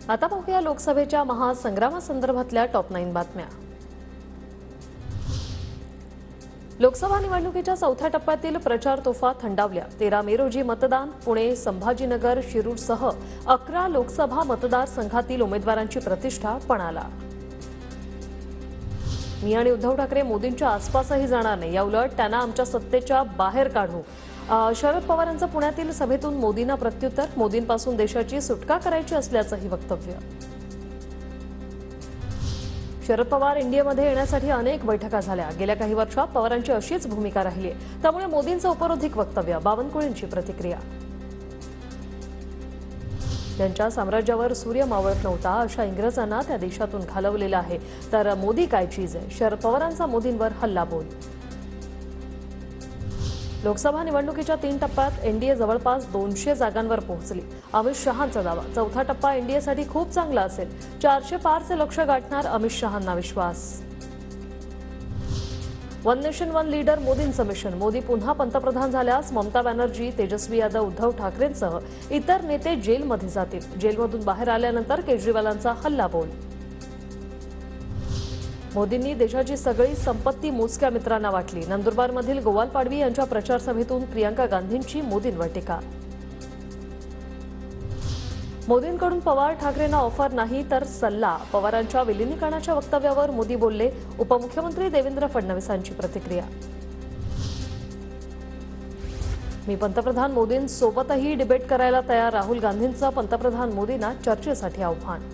आता पाहूया लोकसभेच्या महासंग्रामासंदर्भातल्या टॉप 9 बातम्या। लोकसभा निवडणुकीच्या चौथ्या टप्प्यातील प्रचार तोफा थंडावल्या। 13 मे रोजी मतदान। पुणे, संभाजीनगर, शिरूरसह 11 लोकसभा मतदारसंघातील उमेदवारांची प्रतिष्ठा पणाला। मी आणि उद्धव ठाकरे मोदींच्या आसपासही जाणार नाही, याउलट त्यांना आमच्या सत्तेच्या बाहेर काढू। शरद पवारांचं पुण्यातील सभेतून मोदींना प्रत्युत्तर। मोदींपासून देशाची सुटका करायची असल्याचंही वक्तव्य। शरद पवार इंडियामध्ये येण्यासाठी अनेक बैठका झाल्या। गेल्या काही वर्षात पवारांची अशीच भूमिका राहिली आहे, त्यामुळे मोदींचं उपरोधिक वक्तव्य। बावनकुळेंची प्रतिक्रिया। त्यांच्या साम्राज्यावर सूर्य मावळत नव्हता अशा इंग्रजांना त्या देशातून घालवलेलं आहे, तर मोदी काय चीज आहे? शरद पवारांचा मोदींवर हल्लाबोल। लोकसभा निवडणुकीच्या 3 टप्प्यात एनडीए जवळपास 200 जागांवर पोहोचली। अमित शहांचा दावा, चौथा टप्पा एनडीएसाठी खूप चांगला असेल। 400 पारचे लक्ष्य गाठणार अमित शहांना विश्वास। वन नेशन वन लीडर मोदींचं मिशन। मोदी पुन्हा पंतप्रधान झाल्यास ममता बॅनर्जी, तेजस्वी यादव, उद्धव ठाकरेंसह इतर नेते जेलमध्ये जातील। जेलमधून बाहेर आल्यानंतर केजरीवालांचा हल्लाबोल। मोदींनी देशाची सगळी संपत्ती मोजक्या मित्रांना वाटली। नंदुरबारमधील गोवाल पाडवी यांच्या प्रचार सभेतून प्रियंका गांधींची मोदींवर टीका। मोदींकडून पवार ठाकरेंना ऑफर नाही तर सल्ला। पवारांच्या विलिनीकरणाच्या वक्तव्यावर मोदी बोलले। उपमुख्यमंत्री देवेंद्र फडणवीसांची प्रतिक्रिया। मी पंतप्रधान मोदींसोबतही डिबेट करायला तयार। राहुल गांधींचं पंतप्रधान मोदींना चर्चेसाठी आव्हान।